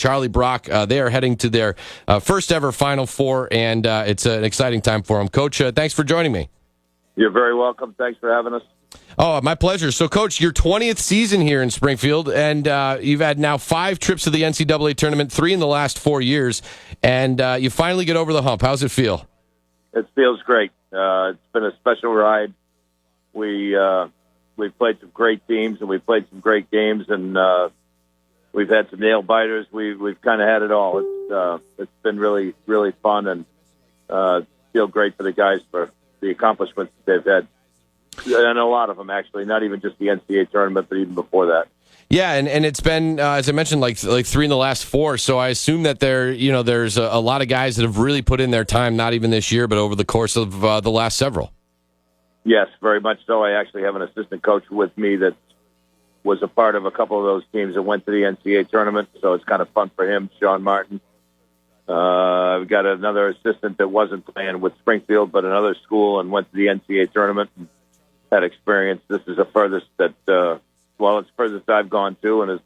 Charlie Brock. They are heading to their first ever Final Four, and it's an exciting time for them. Coach, thanks for joining me. You're very welcome. Thanks for having us. Oh, my pleasure. So, Coach, your 20th season here in Springfield, and you've had now 5 trips to the NCAA Tournament, 3 in the last 4 years, and you finally get over the hump. How's it feel? It feels great. It's been a special ride. We played some great teams, and we played some great games, and we've had some nail biters. We've kind of had it all. It's been really, really fun, and feel great for the guys for the accomplishments that they've had. And a lot of them, actually, not even just the NCAA tournament, but even before that. Yeah, and it's been, as I mentioned, like 3 in the last 4. So I assume that there's a lot of guys that have really put in their time, not even this year, but over the course of the last several. Yes, very much so. I actually have an assistant coach with me that was a part of a couple of those teams that went to the NCAA tournament, so it's kind of fun for him, Sean Martin. We've got another assistant that wasn't playing with Springfield, but another school, and went to the NCAA tournament and had experience. This is the furthest that, it's furthest I've gone to, and it's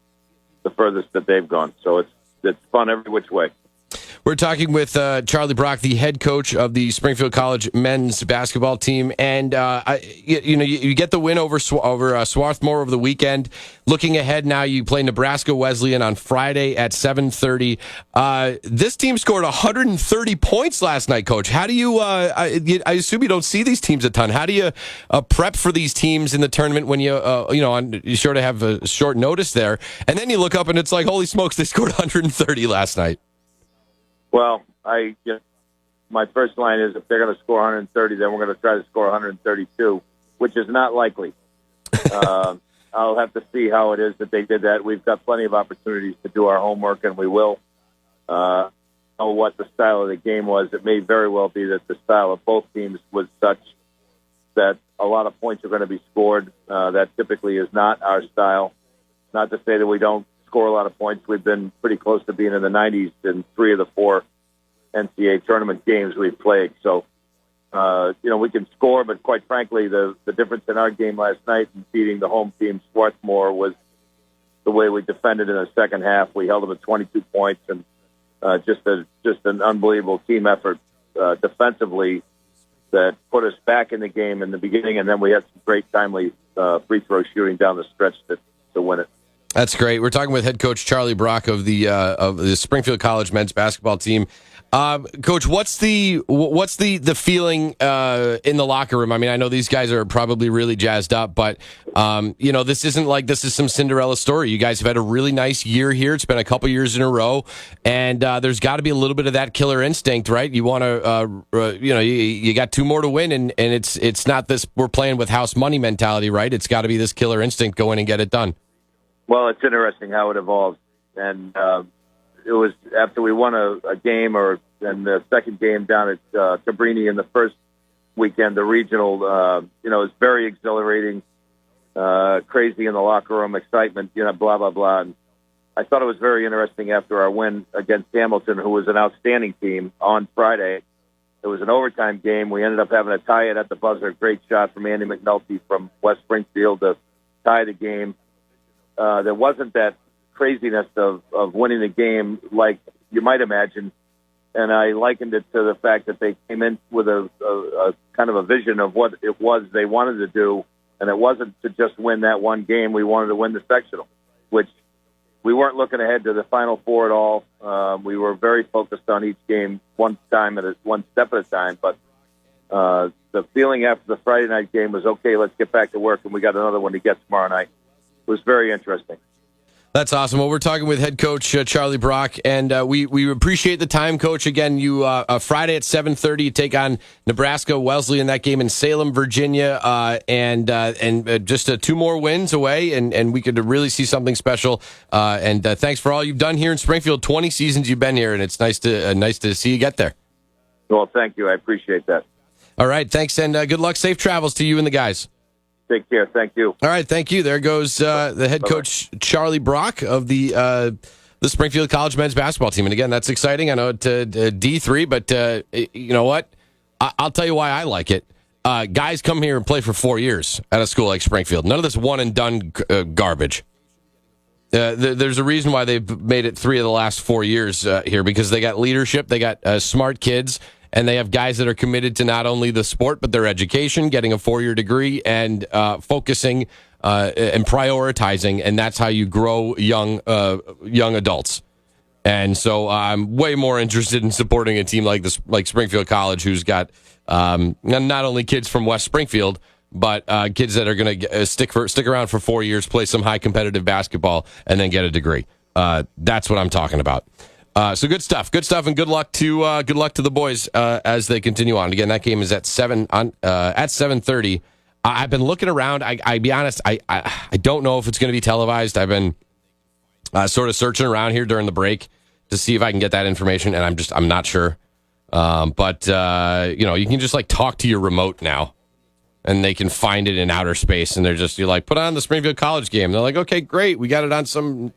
the furthest that they've gone. So it's fun every which way. We're talking with Charlie Brock, the head coach of the Springfield College men's basketball team, and you get the win over Swarthmore over the weekend. Looking ahead now, you play Nebraska Wesleyan on Friday at 7:30. This team scored 130 points last night, Coach. How do you? I assume you don't see these teams a ton. How do you prep for these teams in the tournament when you sort of have a short notice there, and then you look up and it's like, holy smokes, they scored 130 last night. Well, my first line is if they're going to score 130, then we're going to try to score 132, which is not likely. I'll have to see how it is that they did that. We've got plenty of opportunities to do our homework, and we will. Know what the style of the game was. It may very well be that the style of both teams was such that a lot of points are going to be scored. That typically is not our style. Not to say that we don't score a lot of points. We've been pretty close to being in the 90s in 3 of the 4 NCAA tournament games we've played. So, we can score, but quite frankly, the difference in our game last night in beating the home team, Swarthmore, was the way we defended in the second half. We held them at 22 points, and just an unbelievable team effort defensively that put us back in the game in the beginning, and then we had some great timely free throw shooting down the stretch to win it. That's great. We're talking with head coach Charlie Brock of the Springfield College men's basketball team. Coach, what's the feeling in the locker room? I mean, I know these guys are probably really jazzed up, but this isn't like this is some Cinderella story. You guys have had a really nice year here. It's been a couple years in a row, and there's got to be a little bit of that killer instinct, right? You want to, you got 2 more to win, and it's not this we're playing with house money mentality, right? It's got to be this killer instinct, go in and get it done. Well, it's interesting how it evolves, and it was after we won a game, and the second game down at Cabrini in the first weekend, the regional. It was very exhilarating, crazy in the locker room, excitement, blah blah blah. And I thought it was very interesting after our win against Hamilton, who was an outstanding team on Friday. It was an overtime game. We ended up having to tie it at the buzzer. Great shot from Andy McNulty from West Springfield to tie the game. There wasn't that craziness of winning the game like you might imagine, and I likened it to the fact that they came in with a kind of a vision of what it was they wanted to do, and it wasn't to just win that one game. We wanted to win the sectional, which we weren't looking ahead to the Final Four at all. We were very focused on each game one step at a time, but the feeling after the Friday night game was, okay, let's get back to work, and we got another one to get tomorrow night. It was very interesting. That's awesome. Well, we're talking with head coach Charlie Brock, and we appreciate the time, Coach. Again, you Friday at 7:30, you take on Nebraska Wesleyan, that game in Salem, Virginia, and just 2 more wins away, and we could really see something special. And thanks for all you've done here in Springfield. 20 seasons you've been here, and it's nice to see you get there. Well, thank you. I appreciate that. All right, thanks, and good luck. Safe travels to you and the guys. Take care. Thank you. All right, thank you. There goes the head coach, Charlie Brock, of the Springfield College men's basketball team. And again, that's exciting. I know it's D3, but you know what? I'll tell you why I like it. Guys come here and play for 4 years at a school like Springfield. None of this one-and-done garbage. There's a reason why they've made it 3 of the last 4 years here, because they got leadership, they got smart kids, and they have guys that are committed to not only the sport but their education, getting a 4-year degree, and focusing and prioritizing, and that's how you grow young adults. And so I'm way more interested in supporting a team like this, like Springfield College, who's got not only kids from West Springfield, but kids that are going to stick around for 4 years, play some high competitive basketball, and then get a degree. That's what I'm talking about. So good stuff, and good luck to the boys as they continue on. Again, that game is at 7:30. I've been looking around. I be honest, I don't know if it's going to be televised. I've been sort of searching around here during the break to see if I can get that information, and I'm not sure. But you can just like talk to your remote now, and they can find it in outer space, and you're like, put on the Springfield College game. And they're like, okay, great, we got it on some